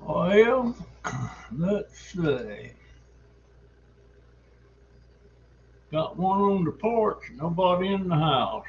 Well, let's see. Got one on the porch, nobody in the house.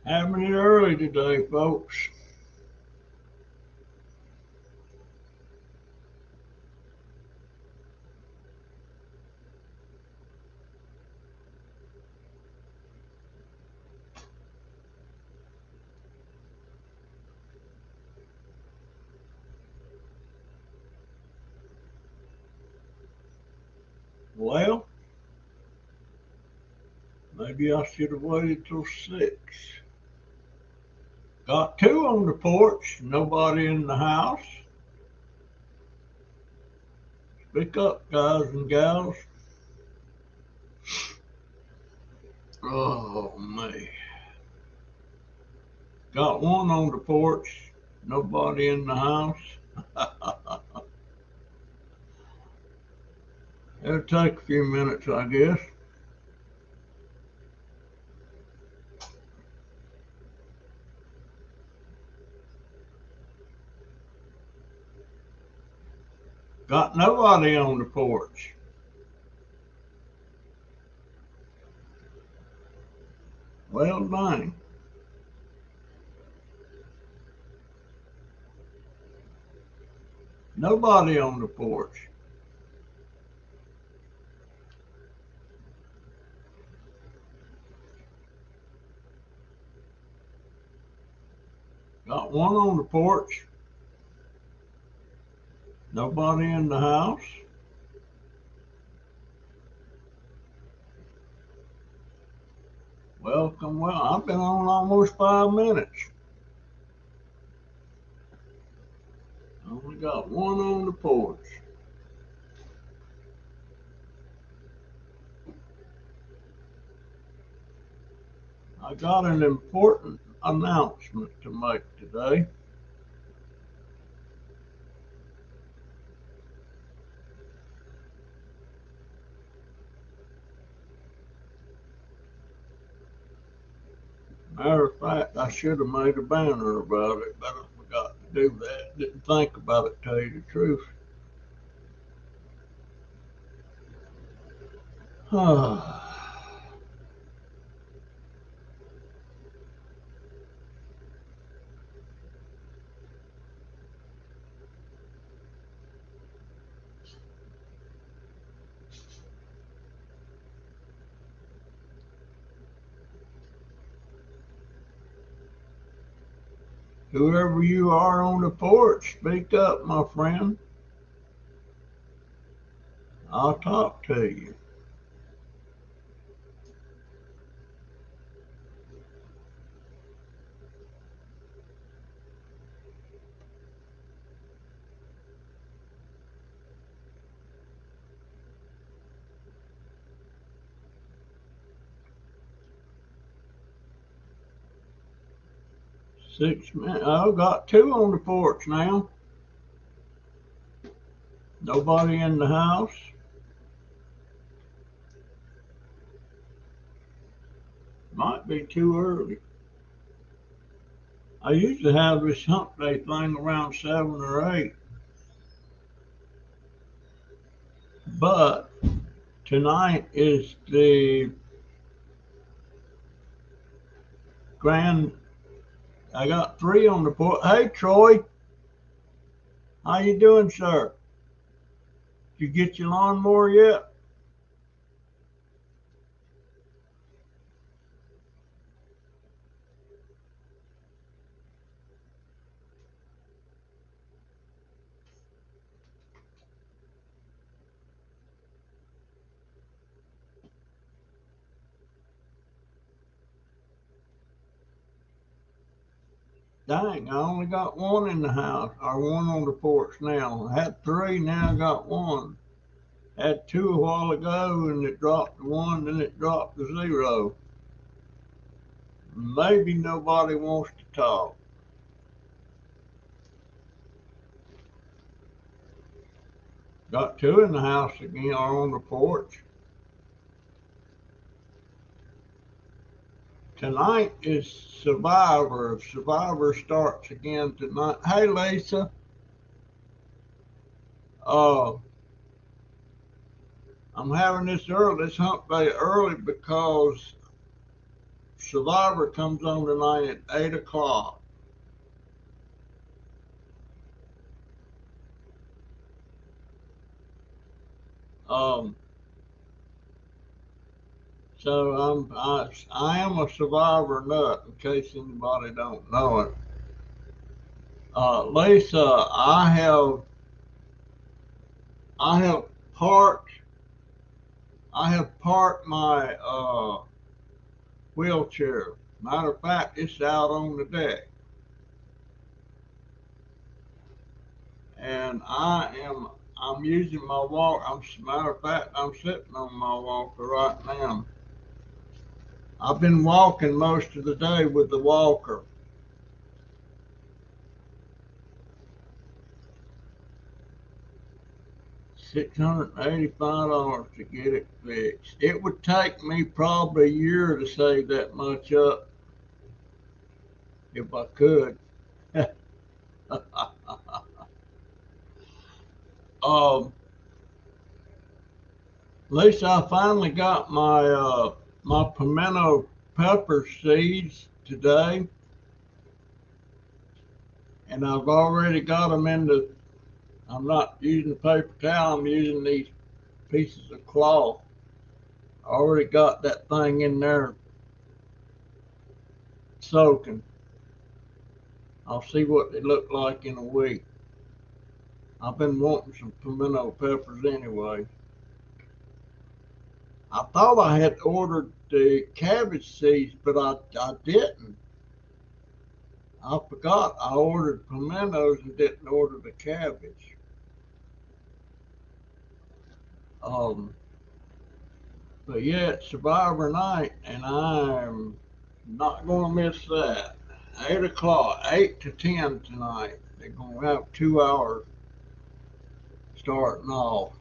Having it early today, folks. Well, maybe I should have waited till 6. Got 2 on the porch, nobody in the house. Speak up, guys and gals. Oh, man. Got 1 on the porch, nobody in the house. It'll take a few minutes, I guess. Got nobody on the porch. Well, dang. Nobody on the porch. Got 1 on the porch. Nobody in the house. Welcome. Well, I've been on almost 5 minutes. Only got 1 on the porch. I got an important announcement to make today. Matter of fact, I should have made a banner about it, but I forgot to do that. Didn't think about it, to tell you the truth. Whoever you are on the porch, speak up, my friend. I'll talk to you. Six minutes. I've got two on the porch now. Nobody in the house. Might be too early. I usually have this hump day thing around 7 or 8. But tonight is the grand. I got 3 on the porch. Hey, Troy. How you doing, sir? Did you get your lawnmower yet? Dang, I only got 1 in the house, or 1 on the porch now. I had 3, now I got 1. Had 2 a while ago, and it dropped to 1, then it dropped to 0. Maybe nobody wants to talk. Got 2 in the house again, or on the porch. Tonight is Survivor. Survivor starts again tonight. Hey, Lisa. Uh, I'm having this hump day early because Survivor comes on tonight at 8 o'clock. Um, so I am a Survivor nut, in case anybody don't know it. Lisa, I have parked my wheelchair. Matter of fact, it's out on the deck, and I'm using my walk. Matter of fact, I'm sitting on my walker right now. I've been walking most of the day with the walker. $685 to get it fixed. It would take me probably a year to save that much up if I could. um, Lisa, I finally got my pimento pepper seeds today, and I've already got them in the. I'm not using the paper towel. I'm using these pieces of cloth. I already got that thing in there soaking. I'll see what they look like in a week. I've been wanting some pimento peppers anyway. I thought I had ordered the cabbage seeds, but I didn't. I forgot I ordered pimentos and didn't order the cabbage. Um, but yeah, it's Survivor night, and I'm not going to miss that. 8 o'clock, 8 to 10 tonight. They're going to have 2 hours starting off.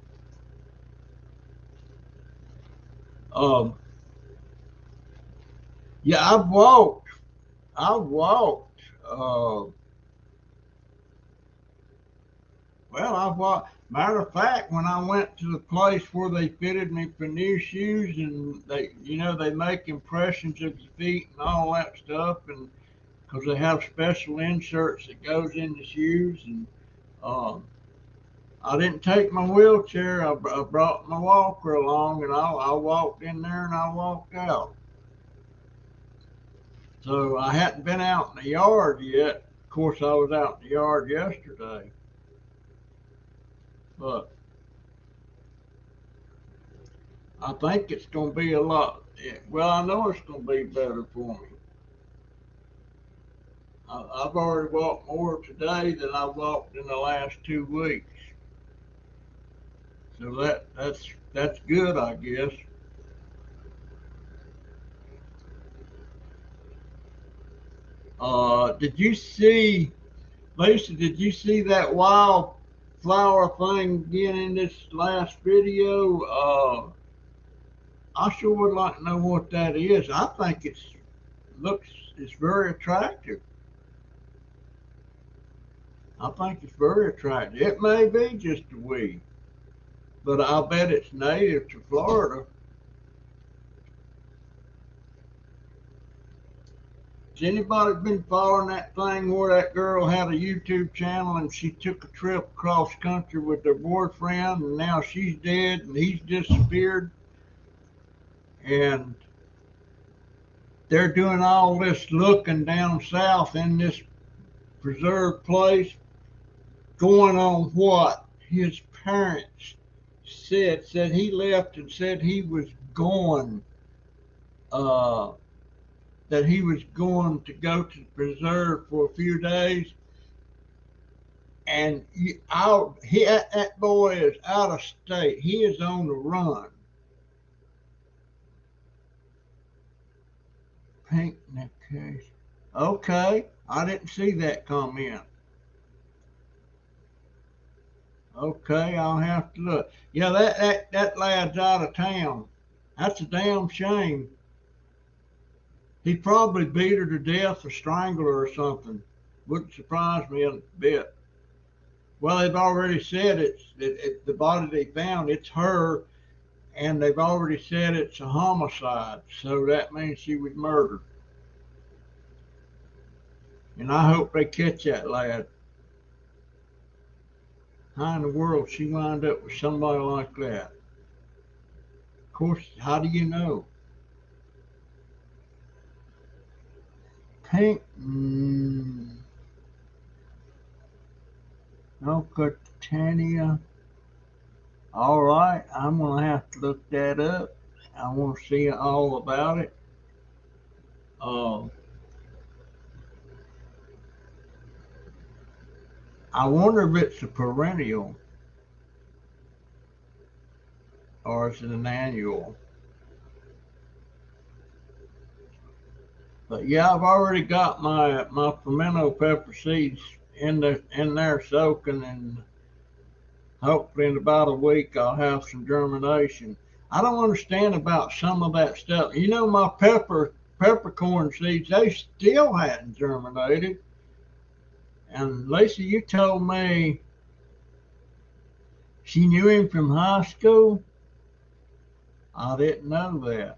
Um, yeah, I've walked. I walked. Well, I've walked. Matter of fact, when I went to the place where they fitted me for new shoes, and they make impressions of your feet and all that stuff, and because they have special inserts that goes in the shoes, and um, I didn't take my wheelchair. I brought my walker along, and I walked in there and I walked out. So I hadn't been out in the yard yet. Of course, I was out in the yard yesterday, but I think it's going to be a lot. Well, I know it's going to be better for me. I've already walked more today than I've walked in the last 2 weeks. So that's good, I guess. Did you see, Lisa? Did you see that wildflower thing again in this last video? I sure would like to know what that is. I think it's very attractive. I think it's very attractive. It may be just a weed, but I bet it's native to Florida. Has anybody been following that thing where that girl had a YouTube channel and she took a trip across country with her boyfriend and now she's dead and he's disappeared? And they're doing all this looking down south in this preserved place, going on what his parents said he left and said he was going, uh, that he was going to go to the preserve for a few days. And that boy is out of state. He is on the run. Pink neckcase. Okay, I didn't see that comment. Okay, I'll have to look. Yeah, that lad's out of town. That's a damn shame. He probably beat her to death or strangled her or something. Wouldn't surprise me a bit. Well, they've already said the body they found, it's her, and they've already said it's a homicide. So that means she was murdered. And I hope they catch that lad. How in the world she wind up with somebody like that? Of course, how do you know? Pink, no Catania. All right, I'm gonna have to look that up. I want to see all about it. Uh, I wonder if it's a perennial or is it an annual? But yeah, I've already got my pimento pepper seeds in there soaking, and hopefully in about a week I'll have some germination. I don't understand about some of that stuff. You know, my peppercorn seeds, they still hadn't germinated. And Lisa, you told me she knew him from high school. I didn't know that.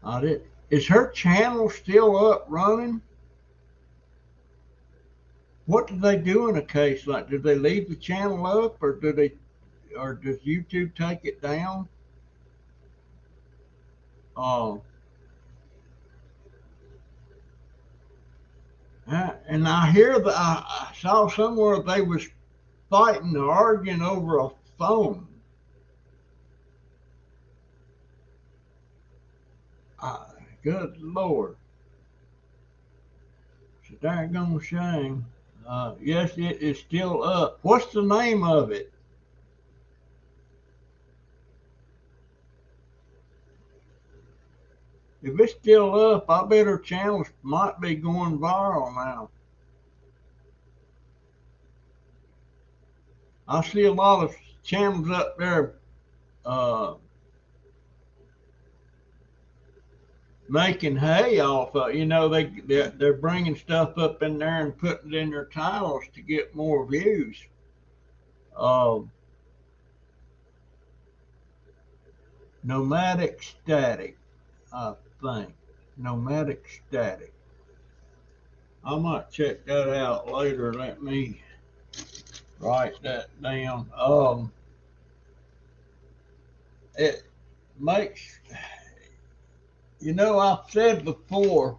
I did. Is her channel still up running? What do they do in a case like? Do they leave the channel up, or does YouTube take it down? Oh, and I hear that I saw somewhere they was fighting or arguing over a phone. Good Lord, it's a daggone shame. Yes, it is still up. What's the name of it? If it's still up, I bet her channels might be going viral now. I see a lot of channels up there uh, making hay off of. You know, they're bringing stuff up in there and putting it in their titles to get more views. Uh, Nomadic Static, I think. Nomadic Static. I might check that out later. Let me write that down. It makes, I've said before,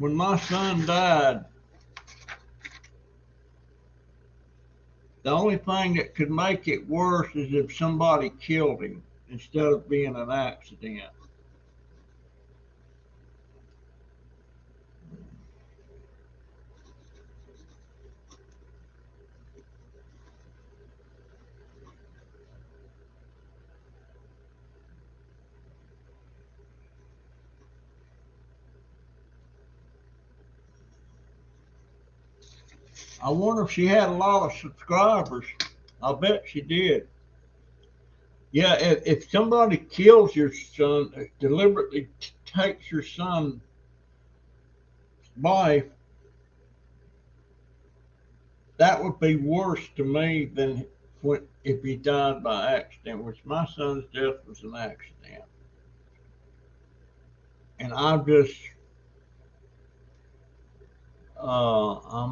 when my son died, the only thing that could make it worse is if somebody killed him instead of being an accident. I wonder if she had a lot of subscribers. I bet she did. Yeah, if somebody kills your son, deliberately takes your son's life, that would be worse to me than if he died by accident, which my son's death was an accident. And I'm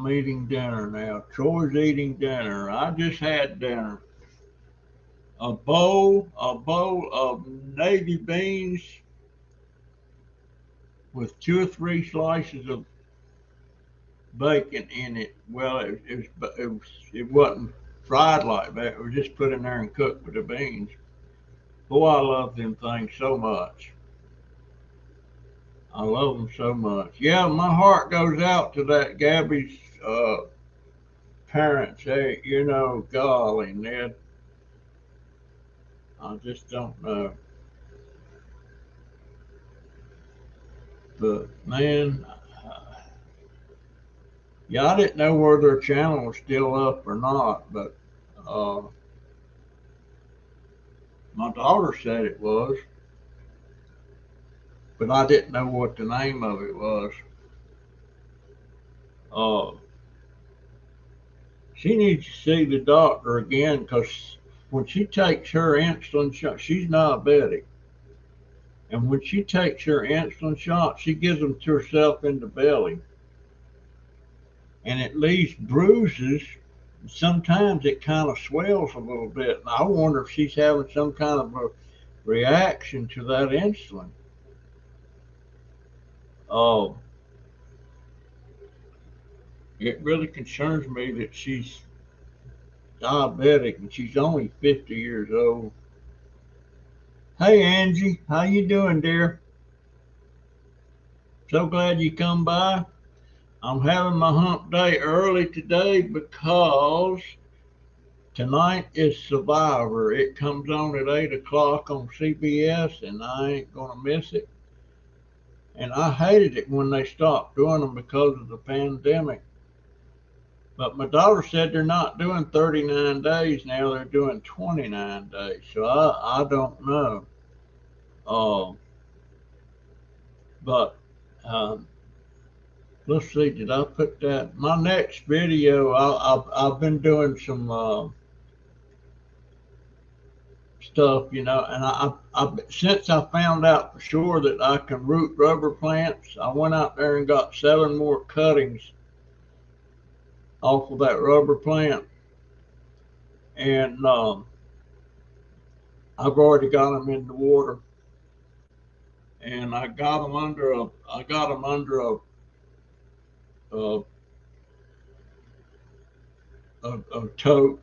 eating dinner now. Troy's eating dinner. I just had dinner. A bowl of navy beans with 2 or 3 slices of bacon in it. Well, it wasn't fried like that. It was just put in there and cooked with the beans. Boy, I love them things so much. I love them so much. Yeah, my heart goes out to that Gabby's parents. Hey, golly, Ned, I just don't know. But man, yeah, I didn't know whether their channel was still up or not, but uh, my daughter said it was, but I didn't know what the name of it was. Uh, she needs to see the doctor again because when she takes her insulin shot, she's diabetic. And when she takes her insulin shot, she gives them to herself in the belly. And it leaves bruises. Sometimes it kind of swells a little bit. And I wonder if she's having some kind of a reaction to that insulin. Oh, it really concerns me that she's diabetic and she's only 50 years old. Hey Angie, how you doing, dear? So glad you come by. I'm having my hump day early today because tonight is Survivor. It comes on at 8 o'clock on CBS, and I ain't going to miss it. And I hated it when they stopped doing them because of the pandemic. But my daughter said they're not doing 39 days now, they're doing 29 days. So I don't know. Uh, but um, let's see, did I put that? My next video, I've been doing some stuff, and since I found out for sure that I can root rubber plants, I went out there and got 7 more cuttings off of that rubber plant, and I've already got them in the water, and I got them under a, a tote,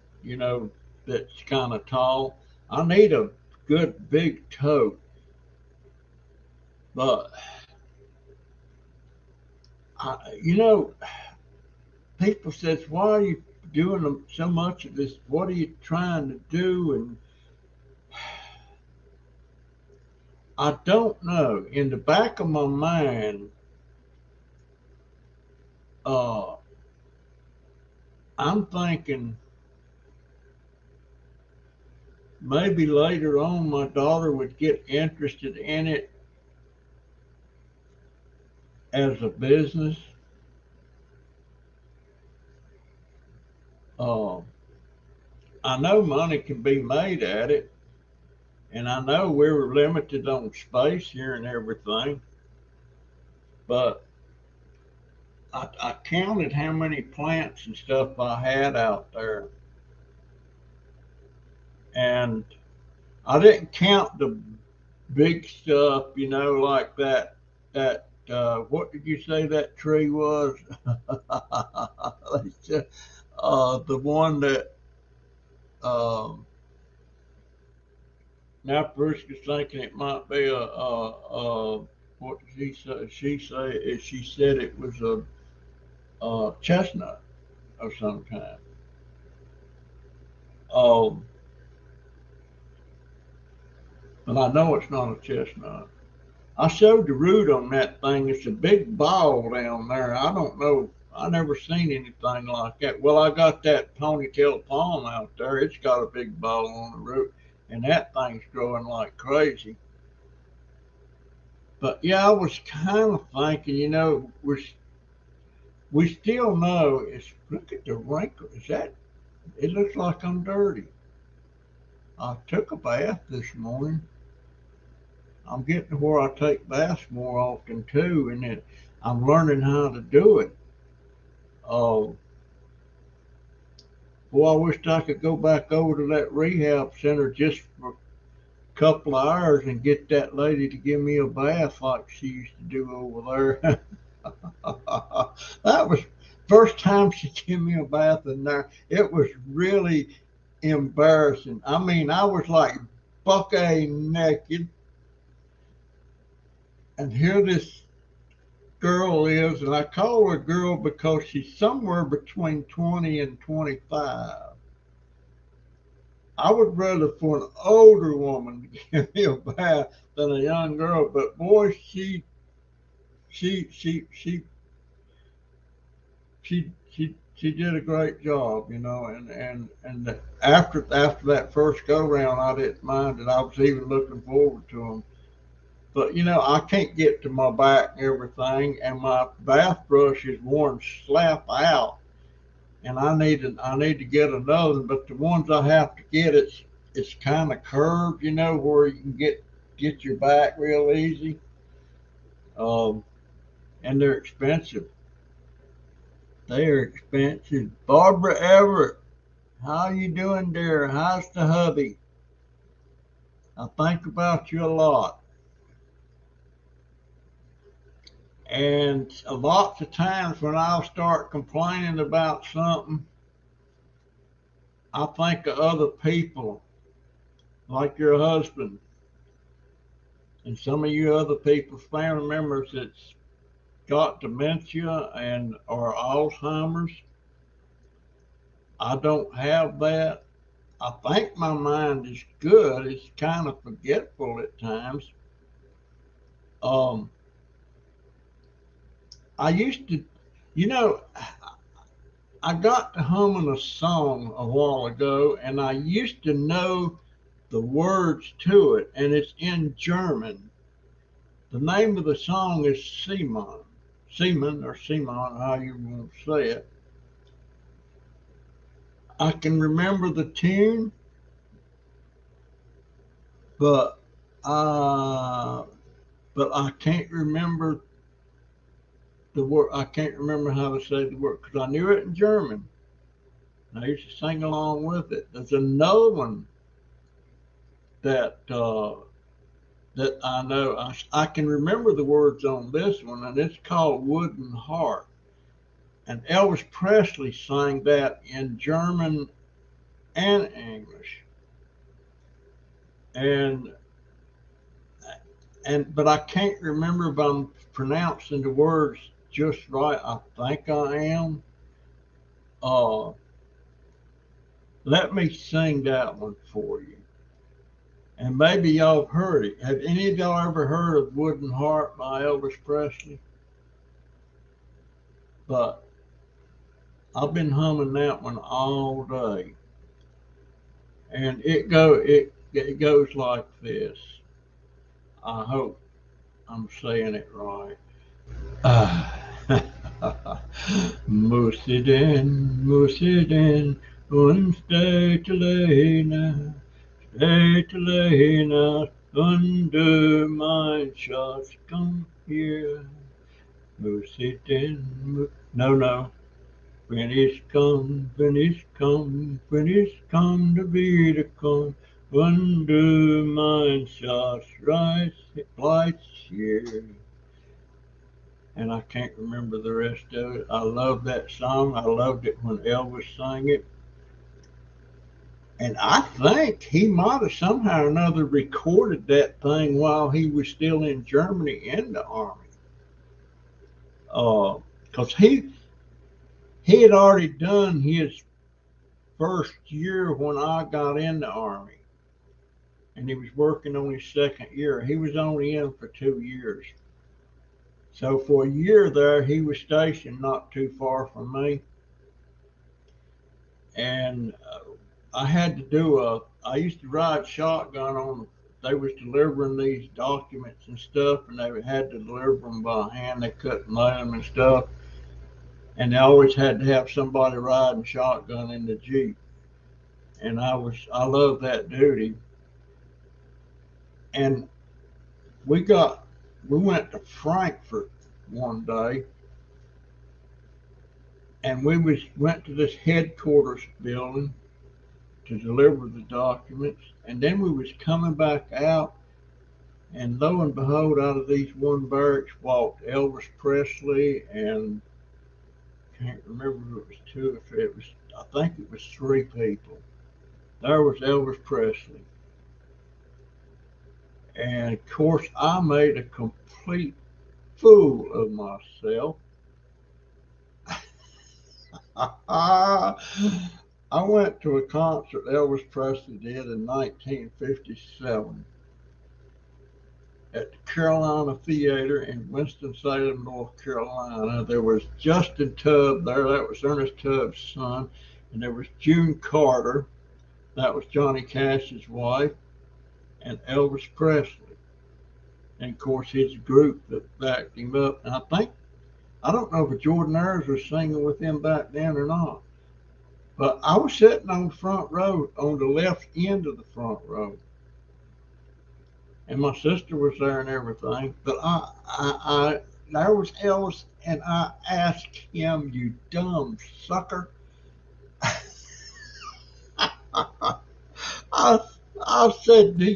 that's kind of tall. I need a good big tote, but I, you know, people says, why are you doing so much of this? What are you trying to do? And I don't know. In the back of my mind, uh, I'm thinking maybe later on my daughter would get interested in it as a business. Uh, I know money can be made at it, and I know we were limited on space here and everything, but I counted how many plants and stuff I had out there, and I didn't count the big stuff, like that what did you say that tree was? The one that, um, now Bruce is thinking it might be what did she say? She said it was a chestnut of some kind. Um, but I know it's not a chestnut. I showed the root on that thing. It's a big ball down there. I don't know. I never seen anything like that. Well, I got that ponytail palm out there. It's got a big ball on the root, and that thing's growing like crazy. But yeah, I was kind of thinking, we still know. It's look at the wrinkle. Is that? It looks like I'm dirty. I took a bath this morning. I'm getting to where I take baths more often too, and I'm learning how to do it. Oh, boy, I wished I could go back over to that rehab center just for a couple of hours and get that lady to give me a bath like she used to do over there. That was first time she gave me a bath in there. It was really embarrassing. I mean, I was like buck-a naked, and here this girl is, and I call her a girl because she's somewhere between 20 and 25. I would rather for an older woman to give me a bath than a young girl, but boy, she, she, she, she did a great job, and after that first go round, I didn't mind it. I was even looking forward to them. But I can't get to my back and everything, and my bath brush is worn slap out, and I need to get another. But the ones I have to get, it's kind of curved, where you can get your back real easy. Um, and they're expensive. They are expensive. Barbara Everett, how you doing there? How's the hubby? I think about you a lot. And lots of times when I'll start complaining about something, I think of other people, like your husband and some of you other people's family members that's got dementia and or Alzheimer's. I don't have that. I think my mind is good. It's kind of forgetful at times. Um, I used to, you know, I got to humming a song a while ago, and I used to know the words to it, and it's in German. The name of the song is Simon. Seaman or Simon, how you want to say it. I can remember the tune, but uh, but I can't remember the word. I can't remember how to say the word because I knew it in German. And I used to sing along with it. There's another one that that I know. I can remember the words on this one, and it's called Wooden Heart. And Elvis Presley sang that in German and English. And but I can't remember if I'm pronouncing the words just right. I think I am. Uh, Let me sing that one for you. And maybe y'all have heard it. Have any of y'all ever heard of Wooden Heart by Elvis Presley? But I've been humming that one all day. And it goes like this. I hope I'm saying it right. Ah. Muss ich denn und stay to Lena, under my Schatz, come here. Muss ich denn, no, no. When it's come to be to come, under my Schatz, right, lights here. and I can't remember the rest of it. I love that song. I loved it when Elvis sang it. And I think he might have somehow or another recorded that thing while he was still in Germany in the army. Because he had already done his first year when I got in the army, and he was working on his second year. He was only in for 2 years. So for a year there, he was stationed not too far from me, and I had to I used to ride shotgun on. They was delivering these documents and stuff, and they had to deliver them by hand. They couldn't mail them and stuff, and they always had to have somebody riding shotgun in the Jeep. And I loved that duty. And we got we went to Frankfurt one day, and went to this headquarters building to deliver the documents, and then we was coming back out, and lo and behold, out of these one barracks walked Elvis Presley, and I can't remember if it was two or three. I think it was three people. There was Elvis Presley, and of course I made a complete fool of myself. I went to a concert Elvis Presley did in 1957 at the Carolina Theater in Winston-Salem, North Carolina. There was Justin Tubb there, that was Ernest Tubb's son, and there was June Carter, that was Johnny Cash's wife, and Elvis Presley. And of course his group that backed him up. And I don't know if Jordan Ayers was singing with him back then or not. But I was sitting on the front row, on the left end of the front row, and my sister was there and everything. But there was Elvis, and I asked him, "You dumb sucker!" I, I said, "Do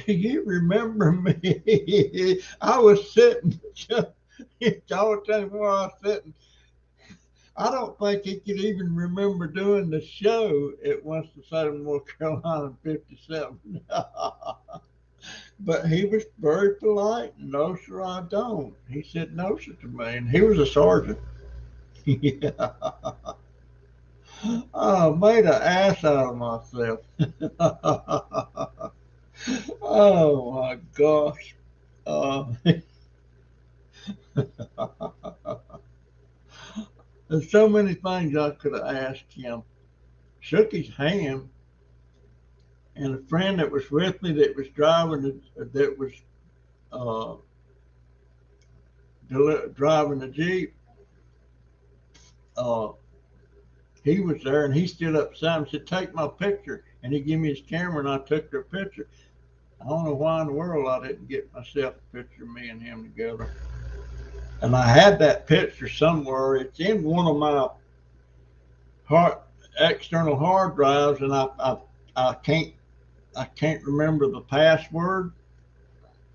you remember me?" I was sitting just, y'all tell me where I was sitting. I don't think he could even remember doing the show at Winston-Salem, North Carolina in '57. But he was very polite. No, sir, I don't. He said no, sir, to me, and he was a sergeant. Yeah. Oh, made an ass out of myself. Oh my gosh. Uh, there's so many things I could have asked him. Shook his hand, and a friend that was with me that was uh, driving the Jeep, uh, he was there, and he stood up beside him and said, "Take my picture." And he gave me his camera, and I took their picture. I don't know why in the world I didn't get myself a picture of me and him together. And I had that picture somewhere. It's in one of my hard, external hard drives, and I can't remember the password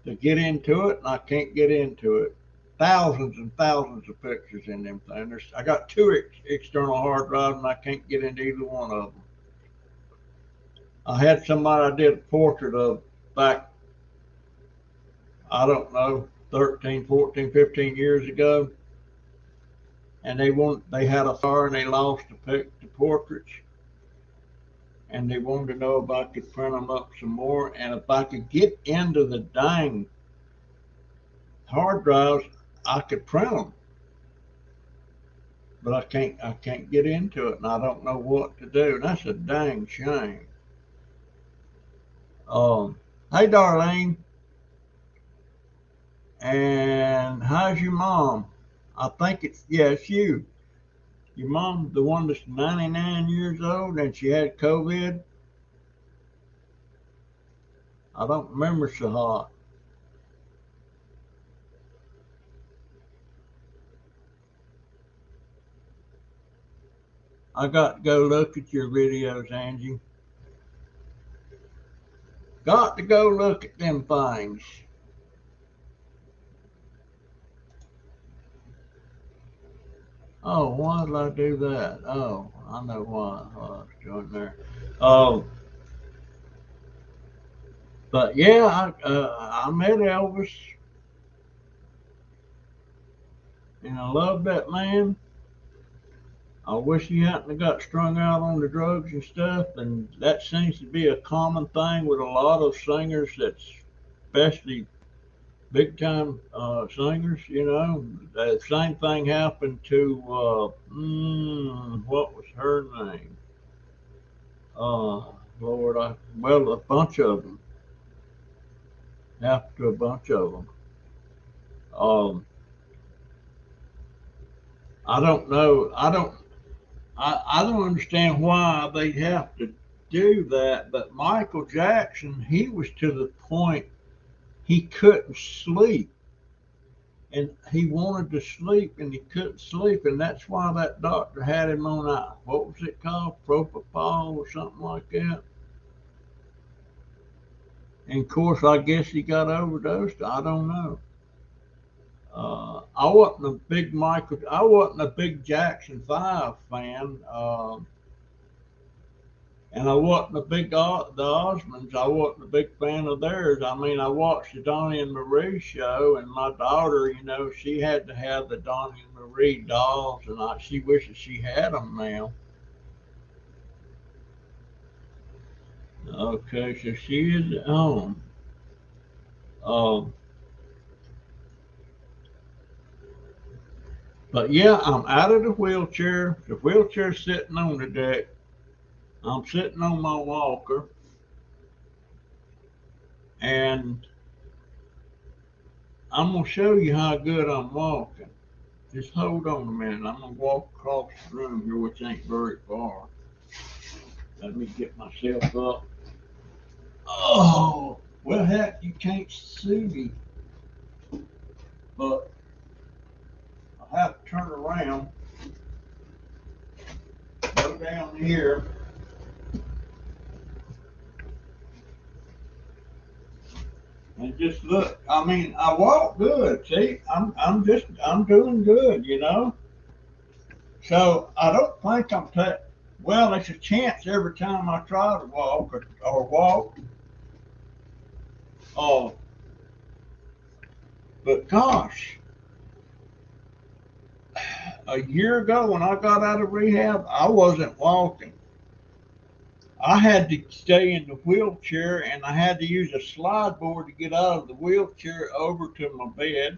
to get into it, and I can't get into it. Thousands and thousands of pictures in them things. I got two external hard drives, and I can't get into either one of them. I had somebody I did a portrait of back, I don't know, 13, 14, 15 years ago, and they had a fire and they lost the portraits, and they wanted to know if I could print them up some more, and if I could get into the dang hard drives, I could print them, but I can't get into it, and I don't know what to do. And that's a dang shame. Hey, Darlene, and how's your mom? I think it's you. Your mom, the one that's 99 years old, and she had COVID. I don't remember so hot. I got to go look at your videos, Angie. Got to go look at them things. Oh, why did I do that? Oh, I know why. I was joining there. Oh, but yeah, I met Elvis, and I love that man. I wish he hadn't have got strung out on the drugs and stuff, and that seems to be a common thing with a lot of singers. That's especially big time singers. You know, the same thing happened to what was her name? Lord, well, a bunch of them. Happened to a bunch of them. Um, I don't know. I don't understand why they have to do that. But Michael Jackson, he was to the point he couldn't sleep, and he wanted to sleep, and he couldn't sleep, and that's why that doctor had him on what was it called, propofol or something like that. And of course, I guess he got overdosed. I don't know. I wasn't a big Jackson 5 fan. And I wasn't a big the Osmonds. I wasn't a big fan of theirs. I mean, I watched the Donnie and Marie show, and my daughter, you know, she had to have the Donnie and Marie dolls, and she wishes she had them now. Okay, so she is at home. Um, but yeah, I'm out of the wheelchair. The wheelchair's sitting on the deck. I'm sitting on my walker, and I'm gonna show you how good I'm walking. Just hold on a minute. I'm gonna walk across the room here, which ain't very far. Let me get myself up. Oh, well, heck, you can't see me, but I have to turn around, go down here, and just look. I mean, I walk good. See, I'm doing good, you know. So I don't think I'm well, there's a chance every time I try to walk or walk. Oh, but gosh, a year ago when I got out of rehab, I wasn't walking. I had to stay in the wheelchair, and I had to use a slide board to get out of the wheelchair over to my bed.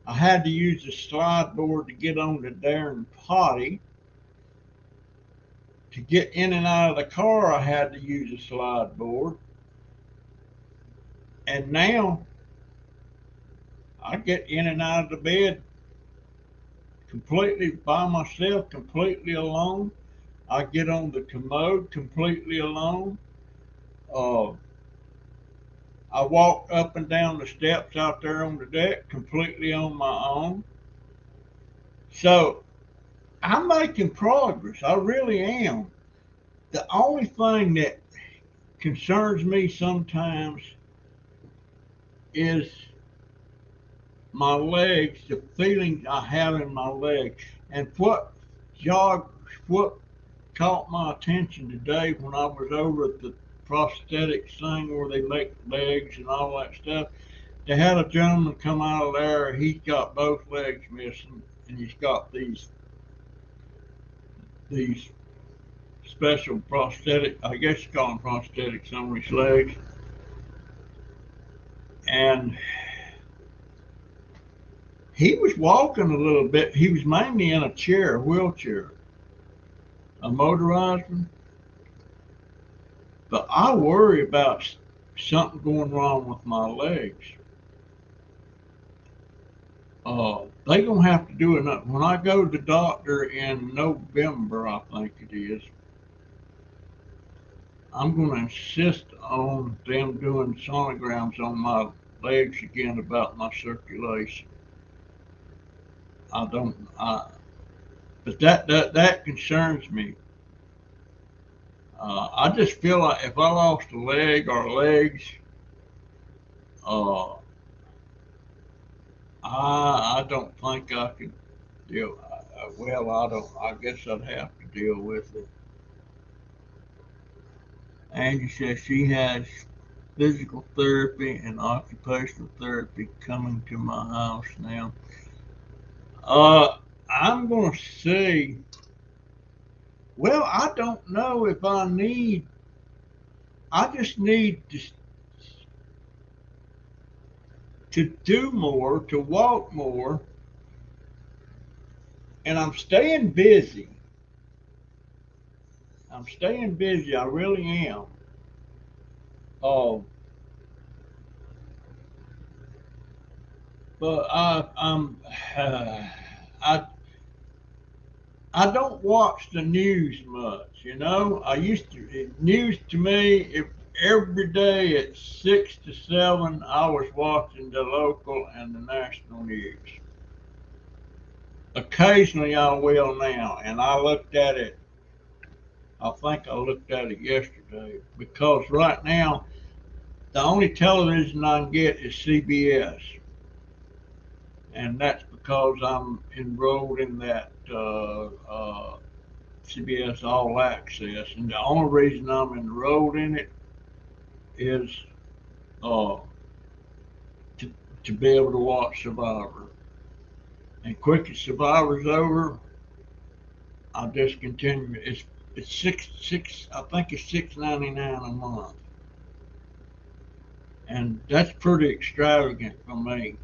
I had to use the slide board to get on the darn potty. To get in and out of the car, I had to use a slide board. And now I get in and out of the bed completely by myself, completely alone. I get on the commode completely alone. Uh, I walk up and down the steps out there on the deck completely on my own. So I'm making progress. I really am. The only thing that concerns me sometimes is my legs, the feeling I have in my legs. And jog, what caught my attention today when I was over at the prosthetics thing where they make legs and all that stuff. They had a gentleman come out of there. He's got both legs missing, and he's got these special prosthetic. I guess you call them prosthetics on his legs. And he was walking a little bit. He was mainly in a chair, a wheelchair, a motorized one. But I worry about something going wrong with my legs. They gonna have to do it when I go to the doctor in November. I think it is. I'm gonna insist on them doing sonograms on my legs again about my circulation. I don't. But that concerns me. I just feel like if I lost a leg or legs, uh, I don't think I could. You know, Well, I don't. I guess I'd have to deal with it. Angie says she has physical therapy and occupational therapy coming to my house now. Uh, I'm gonna say, well, I don't know if I need. I just need to do more, to walk more, and I'm staying busy. I'm staying busy. I really am. Oh, but I I don't watch the news much. You know, I used to. News to me, if every day at 6 to 7, I was watching the local and the national news. Occasionally, I will now, and I looked at it. I think I looked at it yesterday because right now the only television I can get is CBS, and that's because I'm enrolled in that CBS All Access, and the only reason I'm enrolled in it is uh, to to be able to watch Survivor. And quick as Survivor's over, I'll discontinue it. It's six. I think it's $6.99 a month, and that's pretty extravagant for me.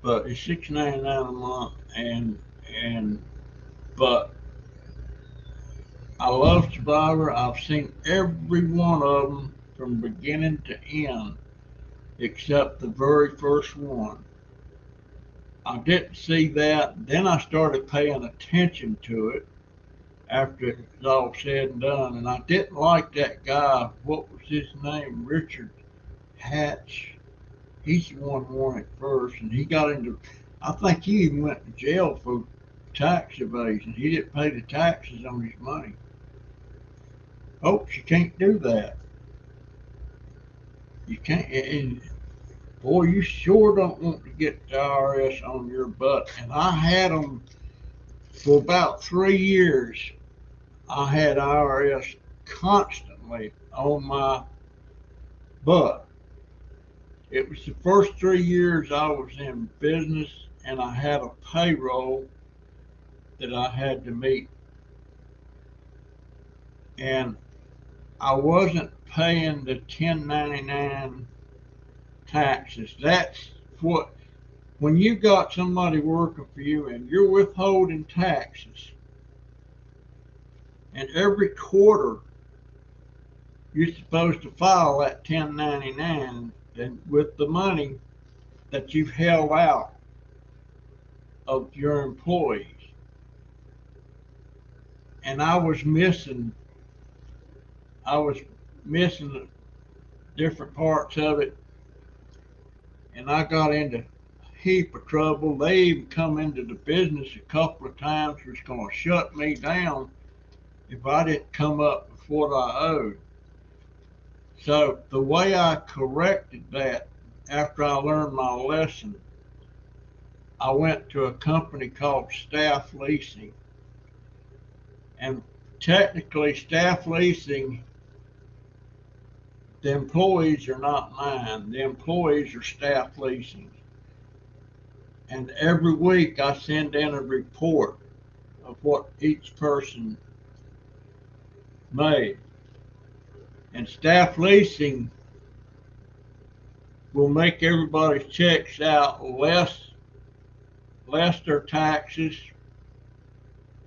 But it's $6.99 a month, and but I love Survivor. I've seen every one of them from beginning to end, except the very first one. I didn't see that. Then I started paying attention to it after it was all said and done, and I didn't like that guy. What was his name? Richard Hatch. He's the one who won it first, and he got into. I think he even went to jail for tax evasion. He didn't pay the taxes on his money. Oh, you can't do that. You can't. And boy, you sure don't want to get the IRS on your butt. And I had them for about 3 years. I had IRS constantly on my butt. It was the first 3 years I was in business, and I had a payroll that I had to meet, and I wasn't paying the 1099 taxes. That's what, when you got somebody working for you and you're withholding taxes, and every quarter you're supposed to file that 1099 and with the money that you've held out of your employees. And I was missing different parts of it, and I got into a heap of trouble. They even come into the business a couple of times, was going to shut me down if I didn't come up with what I owed. So the way I corrected that after I learned my lesson, I went to a company called Staff Leasing. And technically, staff leasing, the employees are not mine. The employees are staff leasing. And every week I send in a report of what each person made. And staff leasing will make everybody's checks out less their taxes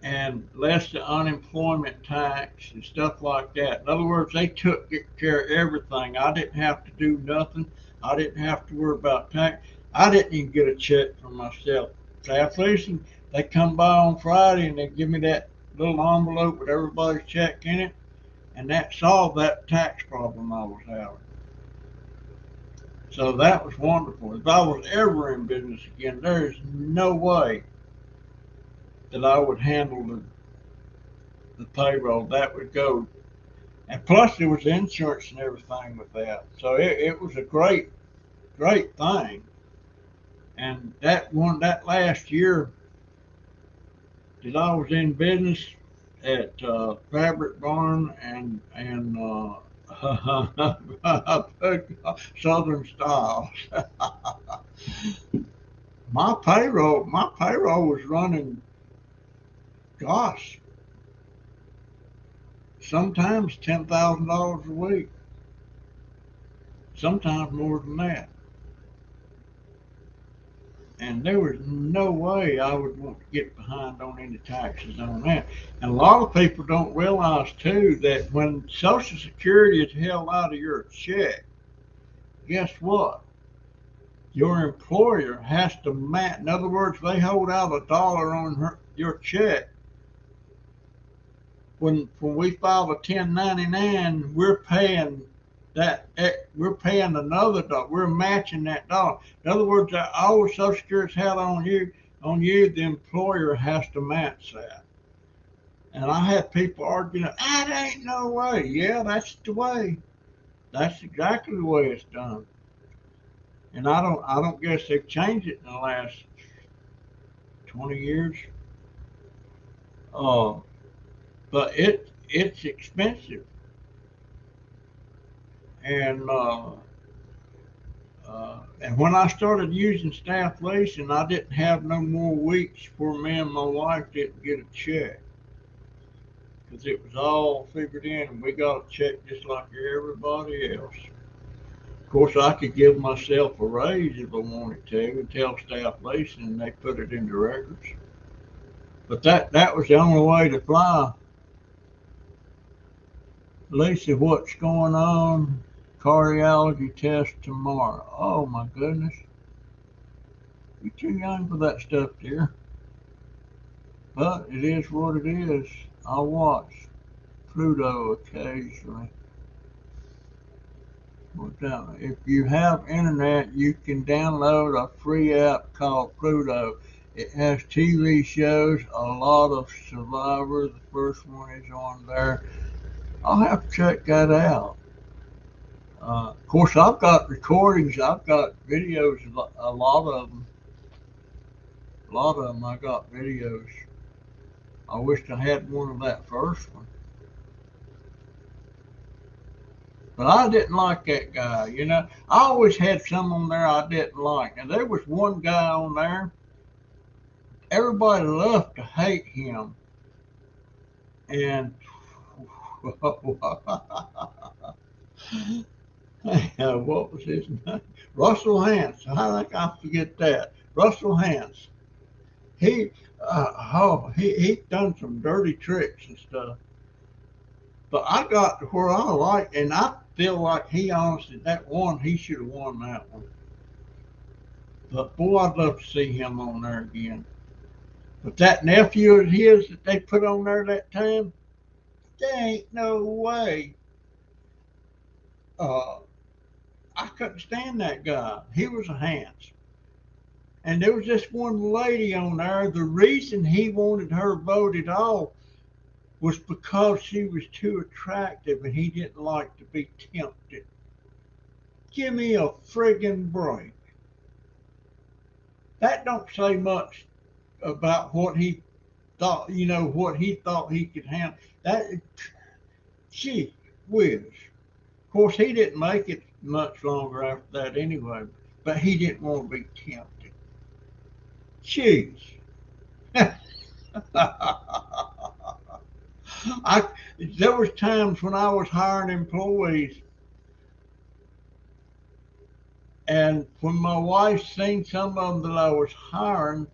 and less the unemployment tax and stuff like that. In other words, they took care of everything. I didn't have to do nothing. I didn't have to worry about tax. I didn't even get a check from myself. Staff leasing, they come by on Friday and they give me that little envelope with everybody's check in it, and that solved that tax problem I was having. So that was wonderful. If I was ever in business again, there is no way that I would handle the payroll. That would go. And plus there was insurance and everything with that. So it was a great thing. And that last year, that I was in business at Fabric Barn and Southern Styles. My payroll was running, gosh, sometimes $10,000 a week, sometimes more than that. And there was no way I would want to get behind on any taxes on that. And a lot of people don't realize too that when Social Security is held out of your check, guess what? Your employer has to match. In other words, they hold out $1 on your check. When we file a 1099, we're paying another dollar. We're matching that dollar. In other words, all the Social Security's held on you, the employer has to match that. And I had people arguing, that ain't no way. Yeah, that's the way. That's exactly the way it's done. And I don't guess they've changed it in the last 20 years. Uh, but it's expensive. And and when I started using staff leasing, I didn't have no more weeks for me and my wife didn't get a check because it was all figured in, and we got a check just like everybody else. Of course, I could give myself a raise if I wanted to and tell staff leasing, and they put it into records. But that was the only way to fly. Lisa, what's going on? Cardiology test tomorrow. Oh my goodness. You're too young for that stuff, dear. But it is what it is. I watch Pluto occasionally. If you have internet, you can download a free app called Pluto. It has TV shows, a lot of Survivor. The first one is on there. I'll have to check that out. Of course, I've got recordings. I've got videos. A lot of them. A lot of them. I got videos. I wished I had one of that first one. But I didn't like that guy. I always had some on there I didn't like. And there was one guy on there. Everybody loved to hate him. And what was his name? Russell Hance. I think I forget that. Russell Hance. He, he done some dirty tricks and stuff. But I got to where I like, and I feel like he honestly, he should have won that one. But boy, I'd love to see him on there again. But that nephew of his that they put on there that time, there ain't no way. Uh, I couldn't stand that guy. He was a Hance. And there was this one lady on there. The reason he wanted her voted off was because she was too attractive and he didn't like to be tempted. Give me a friggin' break. That don't say much about what he thought, what he thought he could handle. That, gee whiz. Of course, he didn't make it much longer after that anyway, but he didn't want to be tempted. Jeez. I there was times when I was hiring employees, and when my wife seen some of them that I was hiring,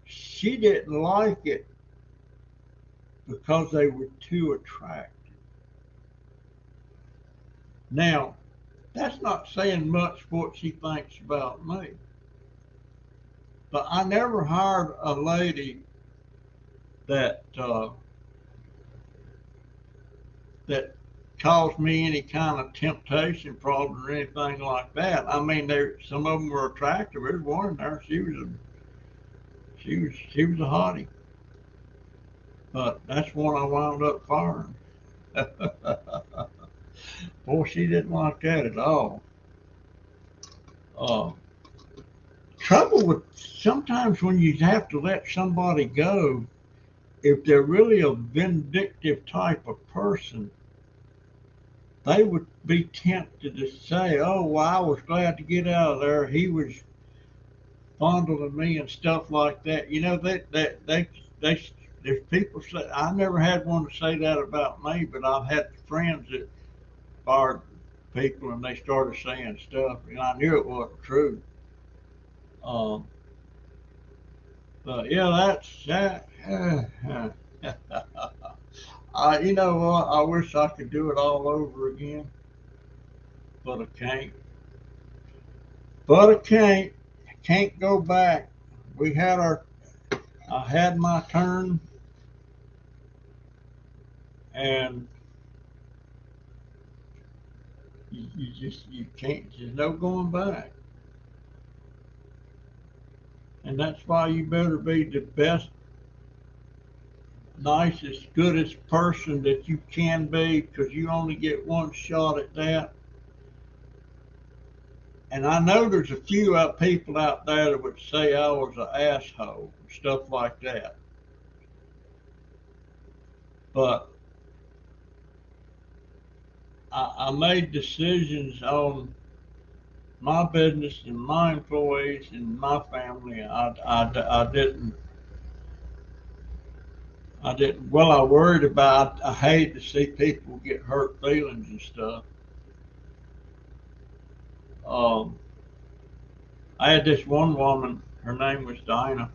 she didn't like it because they were too attractive. Now, that's not saying much what she thinks about me, but I never hired a lady that that caused me any kind of temptation problem or anything like that. I mean, some of them were attractive. There's one in there. She was a hottie, but that's one I wound up firing. Boy, she didn't like that at all. Uh, Trouble with sometimes when you have to let somebody go, if they're really a vindictive type of person, they would be tempted to say, "Oh, well, I was glad to get out of there. He was fondling me and stuff like that." You know, they there's people say, I never had one to say that about me, but I've had friends that fired people and they started saying stuff, and I knew it wasn't true. Um, but yeah, that's that. You know what? I wish I could do it all over again, but I can't. But I can't. I can't go back. We had our. I had my turn, and you can't. There's no going back, and that's why you better be the best, nicest, goodest person that you can be, because you only get one shot at that. And I know there's a few people out there that would say I was an asshole and stuff like that. But I made decisions on my business and my employees and my family. I didn't, well, I worried about, I hate to see people get hurt feelings and stuff. Um, I had this one woman, her name was Dinah,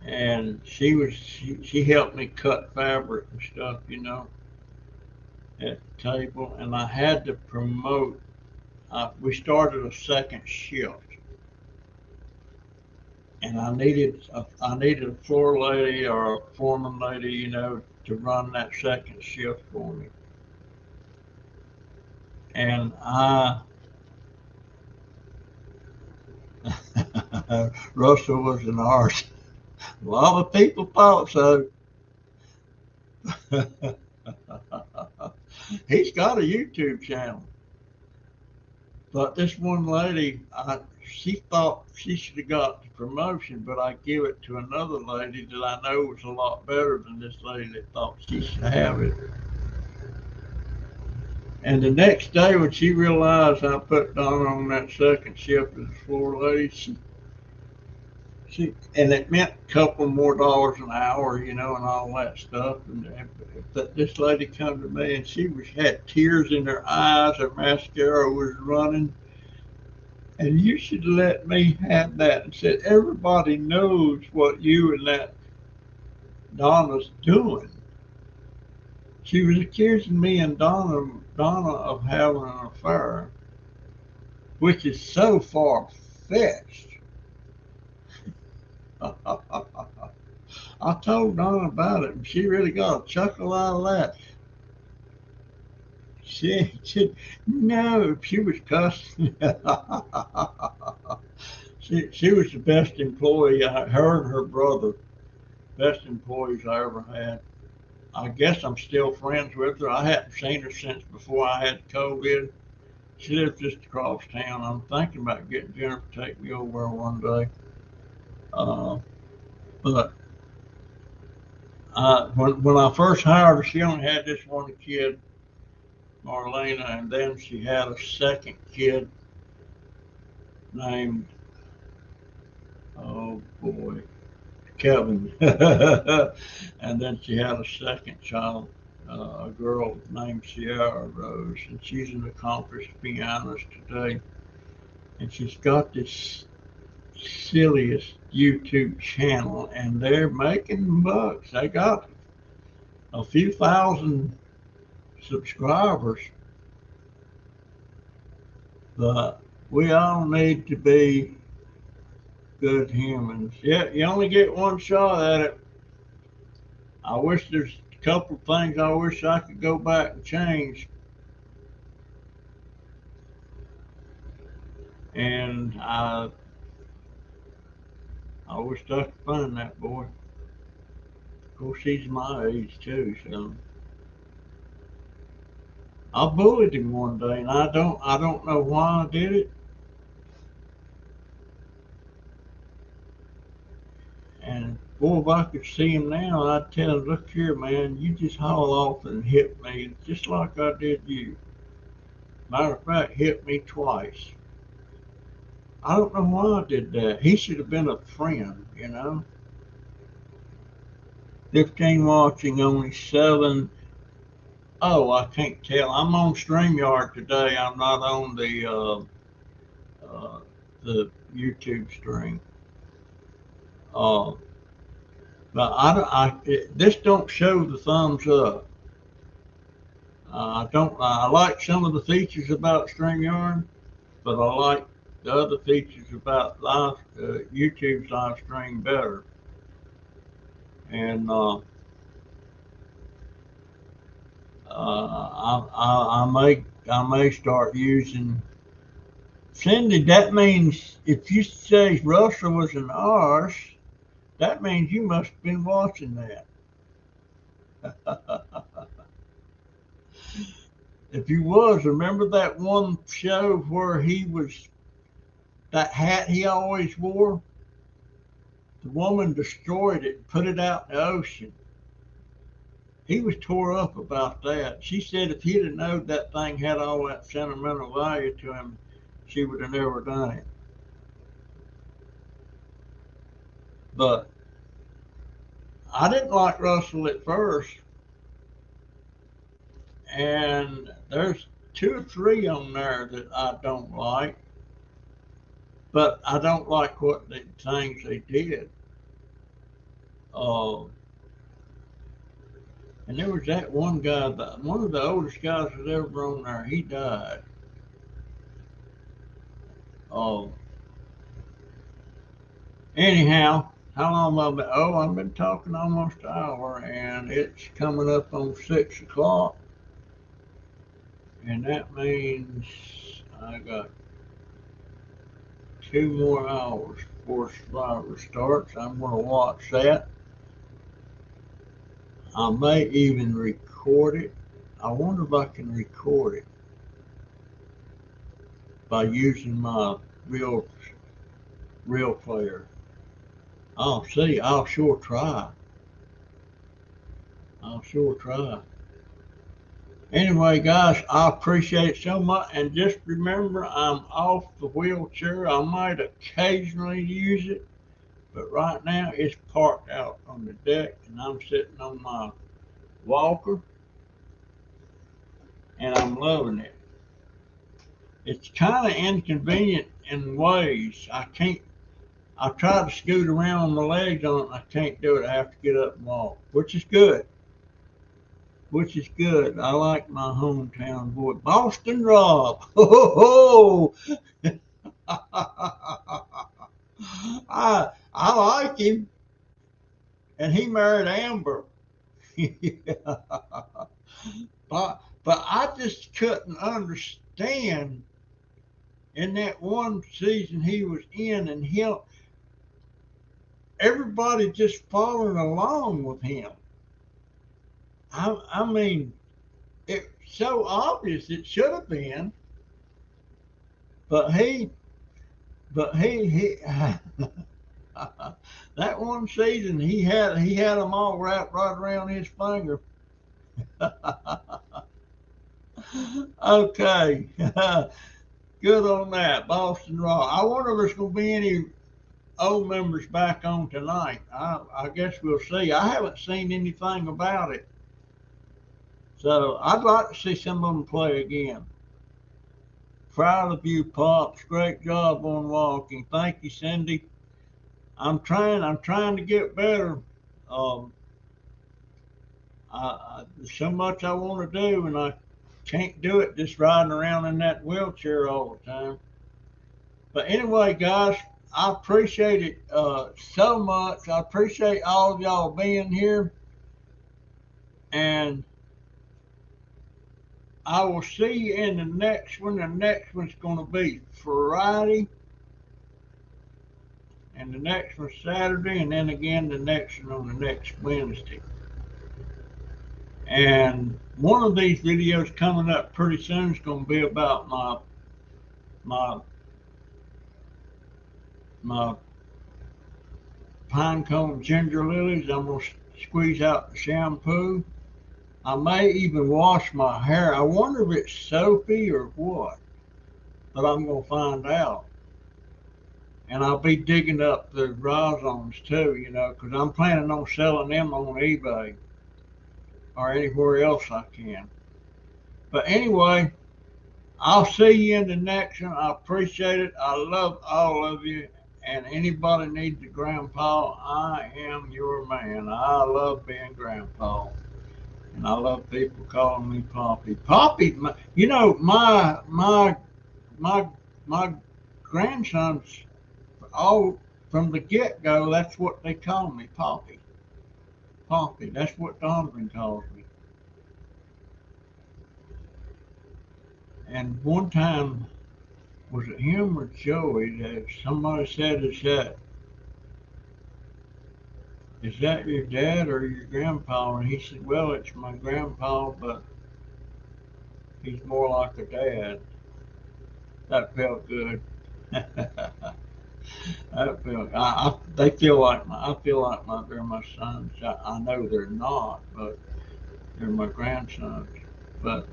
and she helped me cut fabric and stuff, at the table, and I had to promote. We started a second shift, and I needed a floor lady or a foreman lady, to run that second shift for me. And Russell was an artist. A lot of people thought so. He's got a YouTube channel. But this one lady, she thought she should have got the promotion, but I give it to another lady that I know was a lot better than this lady that thought she should have it. And the next day, when she realized I put Donna on that second shift as a floor lady, and it meant a couple more dollars an hour, and all that stuff. But this lady come to me, and she had tears in her eyes. Her mascara was running. And you should let me have that. And said, everybody knows what you and that Donna's doing. She was accusing me and Donna of having an affair, which is so far fetched. I told Donna about it, and she really got a chuckle out of that. She no, she was cussing. She was the best employee. Her and her brother, best employees I ever had. I guess I'm still friends with her. I hadn't seen her since before I had COVID. She lives just across town. I'm thinking about getting Jennifer to take me over one day. Uh, but when I first hired her, she only had this one kid, Marlena, and then she had a second kid named, oh boy, Kevin. And then she had a second child, a girl named Sierra Rose, and she's an accomplished pianist today. And she's got this silliest YouTube channel, and they're making bucks. They got a few thousand subscribers, but we all need to be good humans. Yeah, you only get one shot at it. I wish there's a couple of things I wish I could go back and change. And I wish I could find that boy. Of course, he's my age too, so I bullied him one day, and I don't know why I did it. And Boy, if I could see him now, I'd tell him, look here, man, you just haul off and hit me just like I did you. Matter of fact, hit me twice. I don't know why I did that. He should have been a friend, you know. 15 watching, only 7. Oh, I can't tell. I'm on StreamYard today. I'm not on the YouTube stream. Uh, but this don't show the thumbs up. I don't. I like some of the features about StreamYard, but I like the other features about YouTube's live stream better. And I may start using Cindy. That means if you say Russell was an arse, that means you must have been watching that. If you was, remember that one show where he was, that hat he always wore? The woman destroyed it and put it out in the ocean. He was tore up about that. She said if he'd have known that thing had all that sentimental value to him, she would have never done it. But I didn't like Russell at first, and there's 2 or 3 on there that I don't like, but I don't like what the things they did. Uh, and there was that one guy, one of the oldest guys that ever on there. He died. Uh, Anyhow, how long have I been? Oh, I've been talking almost an hour, and it's coming up on 6 o'clock, and that means I got 2 more hours before Survivor starts. I'm going to watch that. I may even record it. I wonder if I can record it by using my real player. I'll see. I'll sure try. I'll sure try. Anyway, guys, I appreciate it so much. And just remember, I'm off the wheelchair. I might occasionally use it, but right now it's parked out on the deck, and I'm sitting on my walker, and I'm loving it. It's kind of inconvenient in ways. I try to scoot around on my legs on it, and I can't do it. I have to get up and walk, which is good. Which is good. I like my hometown boy, Boston Rob. Ho, ho, ho. I like him, and he married Amber. But I just couldn't understand in that one season he was in, and everybody just following along with him. I mean, it's so obvious it should have been, but he that one season he had them all wrapped right around his finger. Okay, good on that, Boston Raw. I wonder if there's going to be any old members back on tonight. I guess we'll see. I haven't seen anything about it, so I'd like to see some of them play again. Proud of you, Pops. Great job on walking. Thank you, Cindy. I'm trying to get better. Um, there's so much I want to do, and I can't do it just riding around in that wheelchair all the time. But anyway, guys, I appreciate it so much. I appreciate all of y'all being here, and I will see you in the next one. The next one's going to be Friday, and the next one's Saturday, and then again the next one on the next Wednesday. And one of these videos coming up pretty soon is going to be about my pinecone ginger lilies. I'm gonna squeeze out the shampoo. I may even wash my hair. I wonder if it's soapy or what, but I'm gonna find out. And I'll be digging up the rhizomes too, you know, because I'm planning on selling them on eBay or anywhere else I can. But anyway, I'll see you in the next one. I appreciate it. I love all of you. And anybody needs a grandpa, I am your man. I love being grandpa. And I love people calling me Poppy. Poppy, you know, my my grandsons all from the get go. That's what they call me, Poppy. Poppy. That's what Donovan calls me. And one time, was it him or Joey that somebody said, is that your dad or your grandpa? And he said, well, it's my grandpa, but he's more like a dad. That felt good. That felt. They feel like I feel like they're my sons. I know they're not, but they're my grandsons. But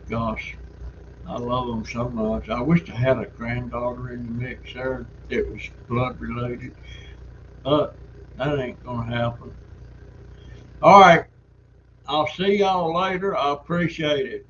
gosh, I love them so much. I wish I had a granddaughter in the mix there that was blood related, but that ain't gonna happen. All right, I'll see y'all later. I appreciate it.